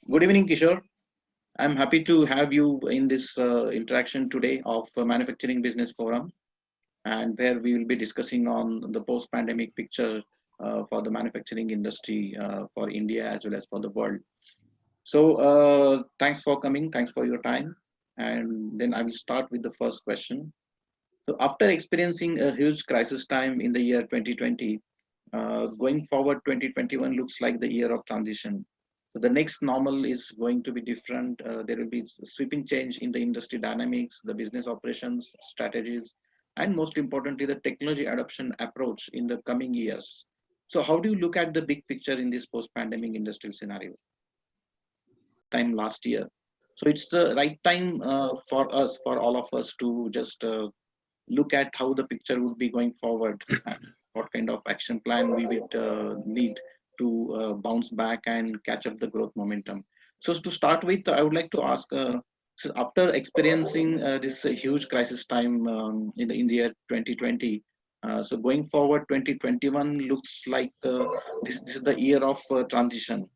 Good evening, Kishore. I'm happy to have you in this interaction today of Manufacturing Business Forum, and where we will be discussing on the post-pandemic picture for the manufacturing industry for India as well as for the world. So, thanks for coming. Thanks for your time. And then I will start with the first question. So, after experiencing a huge crisis time in the year 2020, going forward, 2021 looks like the year of transition. So the next normal is going to be different. There will be sweeping change in the industry dynamics, the business operations, strategies, and most importantly, the technology adoption approach in the coming years. So how do you look at the big picture in this post-pandemic industrial scenario? Time last year. So it's the right time for us, for all of us to just look at how the picture would be going forward and what kind of action plan we would need to bounce back and catch up the growth momentum. So to start with, I would like to ask, so after experiencing this huge crisis time in the year 2020, so going forward, 2021 looks like this is the year of transition.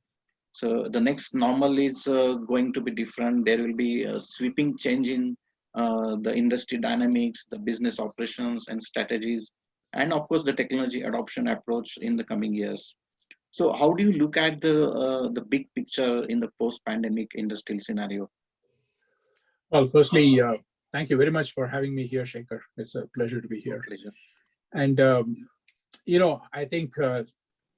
So the next normal is going to be different. There will be a sweeping change in the industry dynamics, the business operations and strategies, and of course the technology adoption approach in the coming years. So how do you look at the big picture in the post-pandemic industrial scenario? Well, firstly, thank you very much for having me here, Shekhar. It's a pleasure to be My here. pleasure. And, I think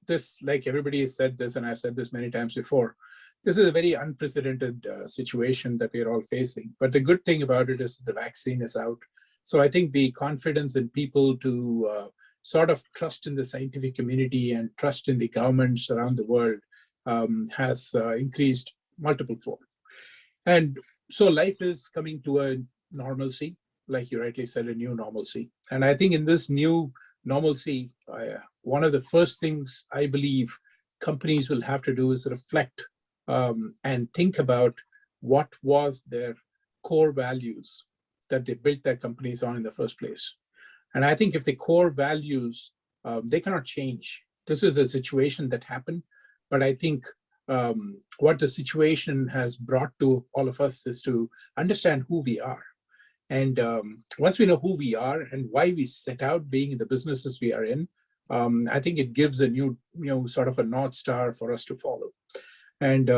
this, like everybody has said this, and I've said this many times before, this is a very unprecedented situation that we're all facing. But the good thing about it is the vaccine is out. So I think the confidence in people to sort of trust in the scientific community and trust in the governments around the world has increased multiple fold. And so life is coming to a normalcy, like you rightly said, a new normalcy. And I think in this new normalcy, one of the first things I believe companies will have to do is reflect and think about what was their core values that they built their companies on in the first place. And I think if the core values, they cannot change. This is a situation that happened, but I think what the situation has brought to all of us is to understand who we are. And once we know who we are and why we set out being in the businesses we are in, I think it gives a new, sort of a North Star for us to follow. And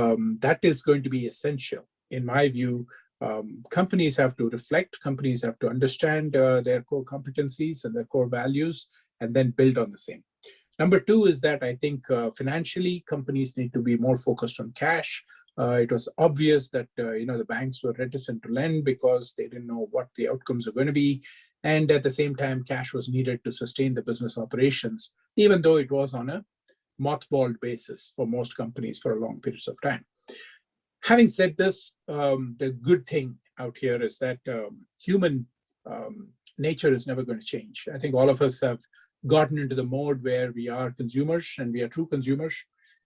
that is going to be essential. In my view, companies have to reflect, companies have to understand their core competencies and their core values, and then build on the same. Number two is that I think financially, companies need to be more focused on cash. It was obvious that the banks were reticent to lend because they didn't know what the outcomes are going to be. And at the same time, cash was needed to sustain the business operations, even though it was on a mothballed basis for most companies for a long periods of time. Having said this, the good thing out here is that human nature is never going to change. I think all of us have gotten into the mode where we are consumers and we are true consumers,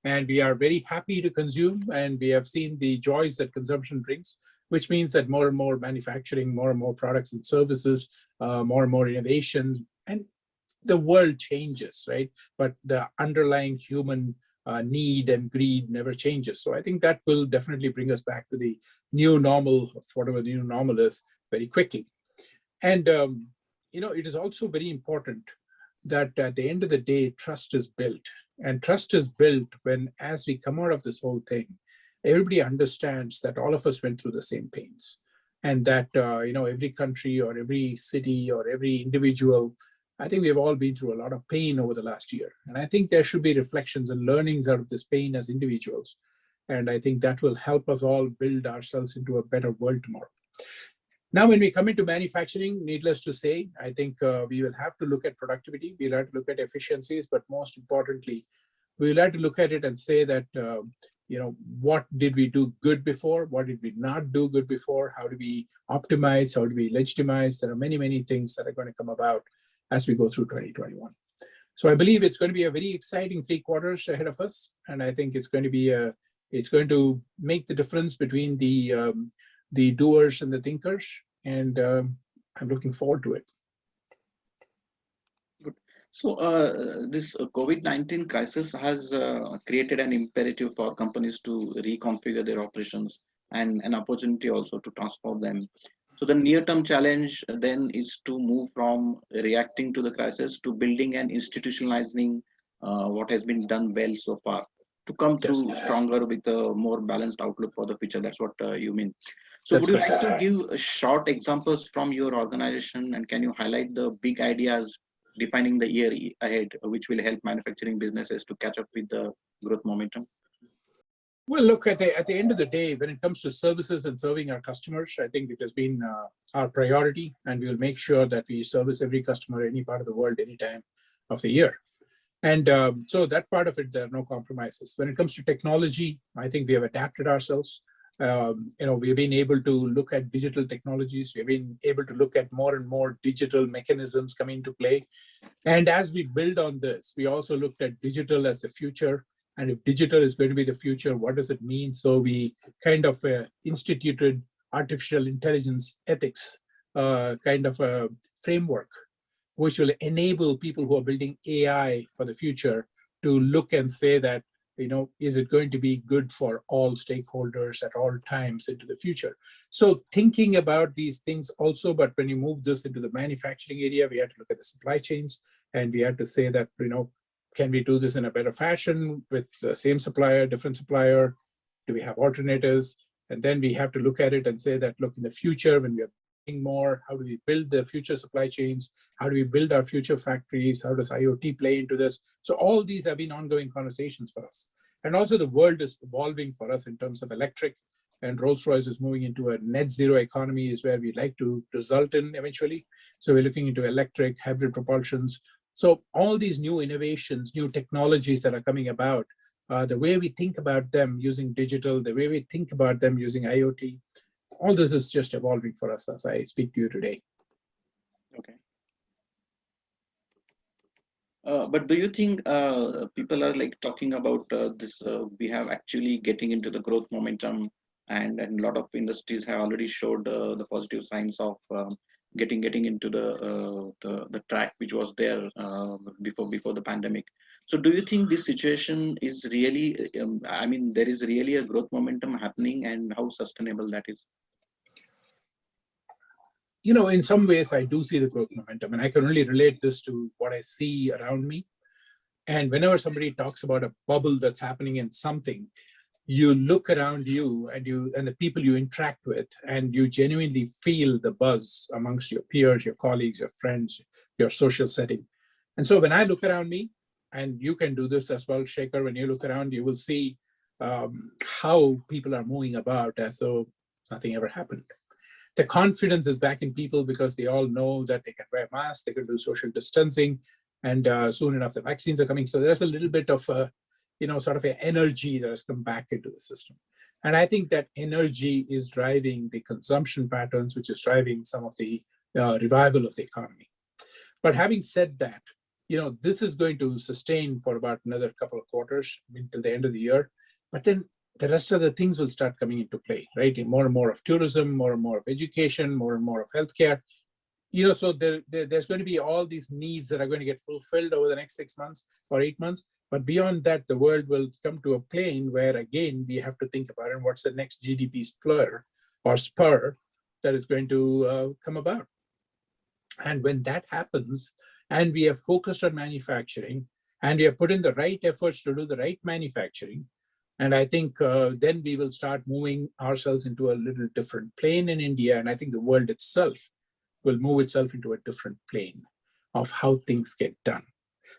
and we are very happy to consume, and we have seen the joys that consumption brings, which means that more and more manufacturing, more and more products and services, more and more innovations, and the world changes, right? But the underlying human need and greed never changes. So I think that will definitely bring us back to the new normal, whatever the new normal is, very quickly. And it is also very important that at the end of the day, trust is built. And trust is built when, as we come out of this whole thing, everybody understands that all of us went through the same pains. And that, every country or every city or every individual, I think we've all been through a lot of pain over the last year. And I think there should be reflections and learnings out of this pain as individuals. And I think that will help us all build ourselves into a better world tomorrow. Now, when we come into manufacturing, needless to say, I think we will have to look at productivity. We'll have to look at efficiencies, but most importantly, we'll have to look at it and say that, what did we do good before? What did we not do good before? How do we optimize? How do we legitimize? There are many, many things that are going to come about as we go through 2021. So I believe it's going to be a very exciting 3 quarters ahead of us. And I think it's going to make the difference between the doers and the thinkers, and I'm looking forward to it. Good. So, this COVID-19 crisis has created an imperative for companies to reconfigure their operations and an opportunity also to transform them. So, the near-term challenge then is to move from reacting to the crisis to building and institutionalizing what has been done well so far to come Yes, through stronger with a more balanced outlook for the future. That's what you mean. So, that's would you correct. like to give short examples from your organization and can you highlight the big ideas defining the year ahead, which will help manufacturing businesses to catch up with the growth momentum? Well, look, at the end of the day, when it comes to services and serving our customers, I think it has been our priority, and we will make sure that we service every customer any part of the world, any time of the year. And so that part of it, there are no compromises. When it comes to technology, I think we have adapted ourselves. We've been able to look at digital technologies. We've been able to look at more and more digital mechanisms coming into play. And as we build on this, we also looked at digital as the future. And if digital is going to be the future, what does it mean? So we kind of instituted artificial intelligence ethics, kind of a framework, which will enable people who are building AI for the future to look and say that, is it going to be good for all stakeholders at all times into the future? So thinking about these things also, but when you move this into the manufacturing area, we have to look at the supply chains, and we have to say that, can we do this in a better fashion with the same supplier, different supplier? Do we have alternatives? And then we have to look at it and say that, look, in the future, when we are building more, how do we build the future supply chains? How do we build our future factories? How does IoT play into this? So all these have been ongoing conversations for us. And also the world is evolving for us in terms of electric, and Rolls-Royce is moving into a net zero economy is where we'd like to result in eventually. So we're looking into electric, hybrid propulsions. So all these new innovations, new technologies that are coming about, the way we think about them using digital, the way we think about them using IoT, all this is just evolving for us as I speak to you today. Okay. But do you think people are like talking about this? We have actually getting into the growth momentum, and a lot of industries have already showed the positive signs of getting into the track which was there before the pandemic. So, do you think this situation is really? I mean, there is really a growth momentum happening, and how sustainable that is? In some ways, I do see the growth momentum, and I can only relate this to what I see around me. And whenever somebody talks about a bubble that's happening in something, you look around you and the people you interact with, and you genuinely feel the buzz amongst your peers, your colleagues, your friends, your social setting. And so when I look around me, and you can do this as well, Shekhar, when you look around, you will see how people are moving about as though nothing ever happened. The confidence is back in people because they all know that they can wear masks, they can do social distancing, and soon enough the vaccines are coming. So there's a little bit of sort of an energy that has come back into the system. And I think that energy is driving the consumption patterns, which is driving some of the revival of the economy. But having said that, this is going to sustain for about another couple of quarters until the end of the year. But then the rest of the things will start coming into play, right? More and more of tourism, more and more of education, more and more of healthcare. So there's going to be all these needs that are going to get fulfilled over the next 6 months or 8 months. But beyond that, the world will come to a plane where, again, we have to think about it. What's the next GDP spur that is going to come about? And when that happens, and we are focused on manufacturing, and we have put in the right efforts to do the right manufacturing, and I think then we will start moving ourselves into a little different plane in India. And I think the world itself will move itself into a different plane of how things get done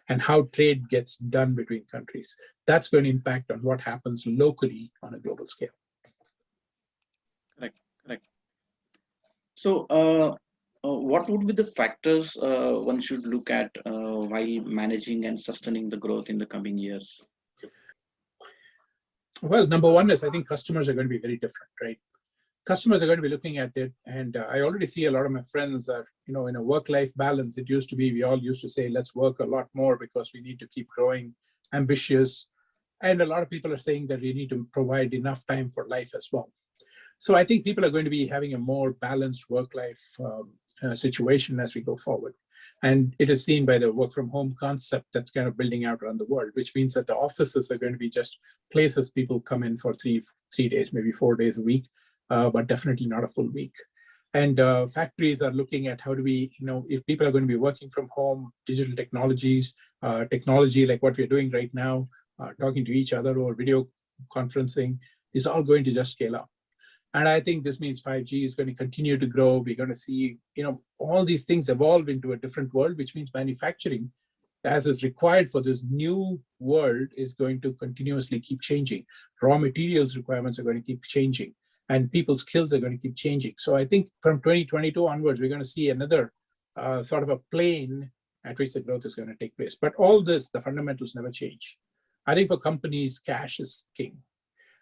and how trade gets done between countries. That's going to impact on what happens locally on a global scale. Correct, correct. So, what would be the factors one should look at while managing and sustaining the growth in the coming years? Well, number one is I think customers are going to be very different, right? Customers are going to be looking at it, and I already see a lot of my friends are, in a work-life balance. It used to be, we all used to say, let's work a lot more because we need to keep growing, ambitious. And a lot of people are saying that we need to provide enough time for life as well. So I think people are going to be having a more balanced work-life situation as we go forward. And it is seen by the work from home concept that's kind of building out around the world, which means that the offices are going to be just places people come in for three days, maybe 4 days a week, but definitely not a full week. And factories are looking at how do we, if people are going to be working from home, digital technologies, technology like what we're doing right now, talking to each other or video conferencing is all going to just scale up. And I think this means 5G is going to continue to grow. We're going to see, all these things evolve into a different world, which means manufacturing, as is required for this new world, is going to continuously keep changing. Raw materials requirements are going to keep changing, and people's skills are going to keep changing. So I think from 2022 onwards, we're going to see another sort of a plane at which the growth is going to take place. But all this, the fundamentals never change. I think for companies, cash is king.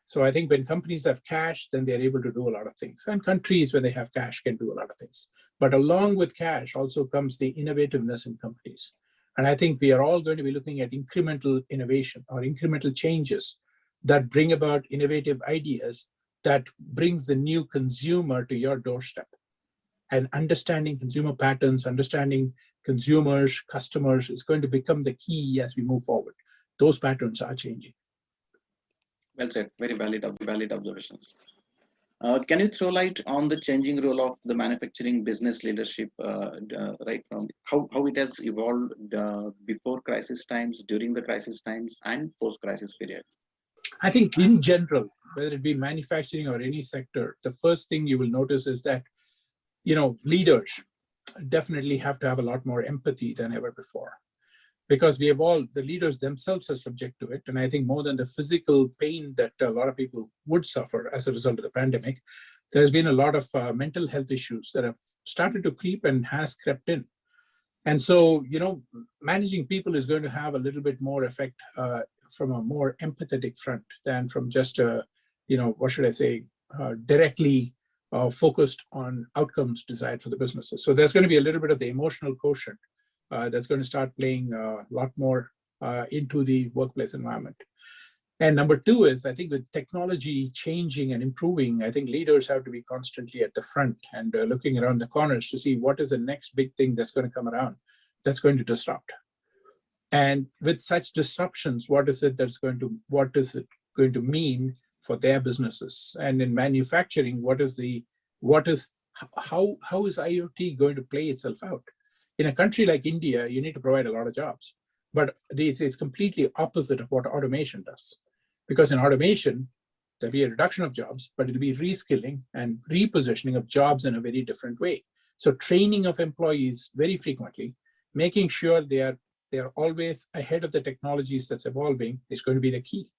So I think when companies have cash, then they're able to do a lot of things. And countries, when they have cash, can do a lot of things. But along with cash also comes the innovativeness in companies. And I think we are all going to be looking at incremental innovation or incremental changes that bring about innovative ideas that brings the new consumer to your doorstep. And understanding consumer patterns, understanding consumers, customers is going to become the key as we move forward. Those patterns are changing. Well said. Very valid observations. Can you throw light on the changing role of the manufacturing business leadership, right from how it has evolved before crisis times, during the crisis times, and post-crisis period? I think in general, whether it be manufacturing or any sector, the first thing you will notice is that, leaders definitely have to have a lot more empathy than ever before. Because the leaders themselves are subject to it. And I think more than the physical pain that a lot of people would suffer as a result of the pandemic, there's been a lot of mental health issues that have started to creep and has crept in. And so, managing people is going to have a little bit more effect from a more empathetic front than from just directly focused on outcomes desired for the businesses. So there's going to be a little bit of the emotional quotient that's going to start playing a lot more into the workplace environment. And number two is, I think with technology changing and improving, I think leaders have to be constantly at the front and looking around the corners to see what is the next big thing that's going to come around that's going to disrupt. And with such disruptions, what is it going to mean for their businesses? And in manufacturing, how is IoT going to play itself out? In a country like India, you need to provide a lot of jobs, but it's completely opposite of what automation does. Because in automation, there'll be a reduction of jobs, but it'll be reskilling and repositioning of jobs in a very different way. So training of employees very frequently, making sure they are always ahead of the technologies that's evolving is going to be the key.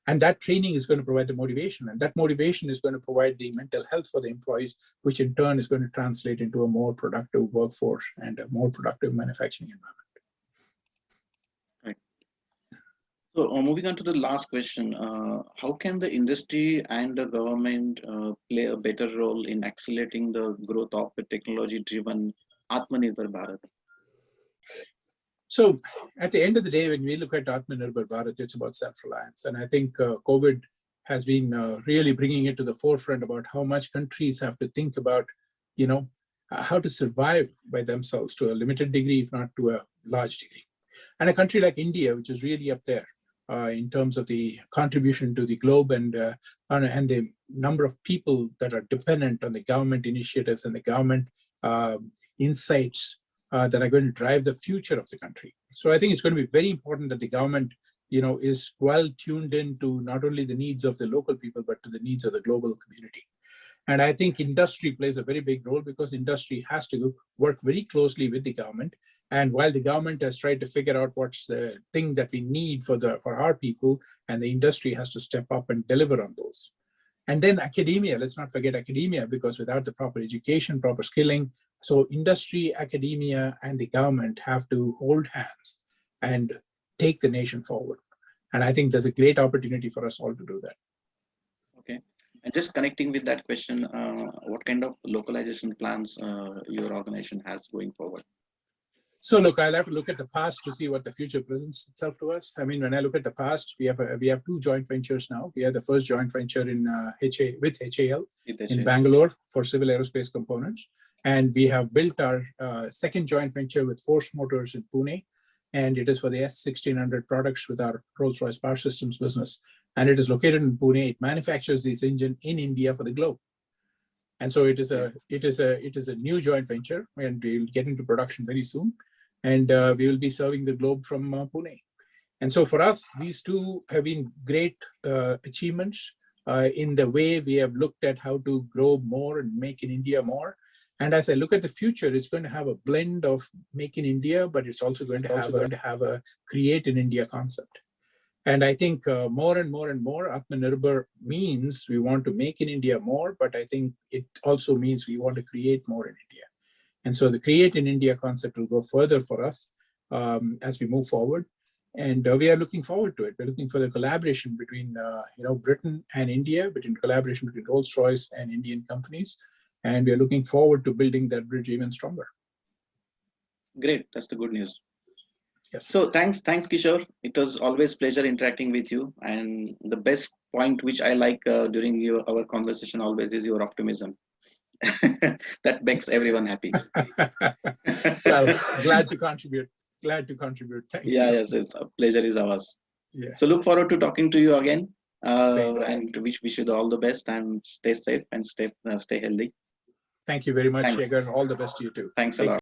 And that training is going to provide the motivation, and that motivation is going to provide the mental health for the employees, which in turn is going to translate into a more productive workforce and a more productive manufacturing environment. Right. So moving on to the last question, how can the industry and the government play a better role in accelerating the growth of the technology-driven Atmanirbhar Bharat? So at the end of the day, when we look at Atmanirbhar Bharat, it's about self-reliance. And I think COVID has been really bringing it to the forefront about how much countries have to think about, how to survive by themselves to a limited degree, if not to a large degree. And a country like India, which is really up there in terms of the contribution to the globe and the number of people that are dependent on the government initiatives and the government insights that are going to drive the future of the country. So I think it's going to be very important that the government, is well tuned into not only the needs of the local people, but to the needs of the global community. And I think industry plays a very big role because industry has to work very closely with the government. And while the government has tried to figure out what's the thing that we need for our people, and the industry has to step up and deliver on those. And then academia, let's not forget academia, because without the proper education, proper skilling, so industry, academia, and the government have to hold hands and take the nation forward. And I think there's a great opportunity for us all to do that. Okay. And just connecting with that question, what kind of localization plans your organization has going forward? So look, I'll have to look at the past to see what the future presents itself to us. I mean, when I look at the past, we have two joint ventures now. We had the first joint venture with HAL in Bangalore for civil aerospace components. And we have built our second joint venture with Force Motors in Pune, and it is for the S1600 products with our Rolls-Royce Power Systems business. And it is located in Pune. It manufactures this engine in India for the globe. And so it is a new joint venture, and we'll get into production very soon. And we will be serving the globe from Pune. And so for us, these two have been great achievements in the way we have looked at how to grow more and make in India more. And as I look at the future, it's going to have a blend of make in India, but it's also going to have a create in India concept. And I think more and more Atmanirbhar means we want to make in India more, but I think it also means we want to create more in India. And so the create in India concept will go further for us as we move forward. And we are looking forward to it. We're looking for the collaboration between Britain and India, between collaboration between Rolls-Royce and Indian companies. And we're looking forward to building that bridge even stronger. Great, that's the good news. Yes. So thanks, Kishore. It was always pleasure interacting with you. And the best point which I like during our conversation always is your optimism. That makes everyone happy. Well, glad to contribute. Thank you. Yes, it's a pleasure is ours. Yeah. So look forward to talking to you again, Same. and wish you all the best, and stay safe and stay healthy. Thank you very much, Thanks. Shekhar. All the best to you too. Thanks a lot.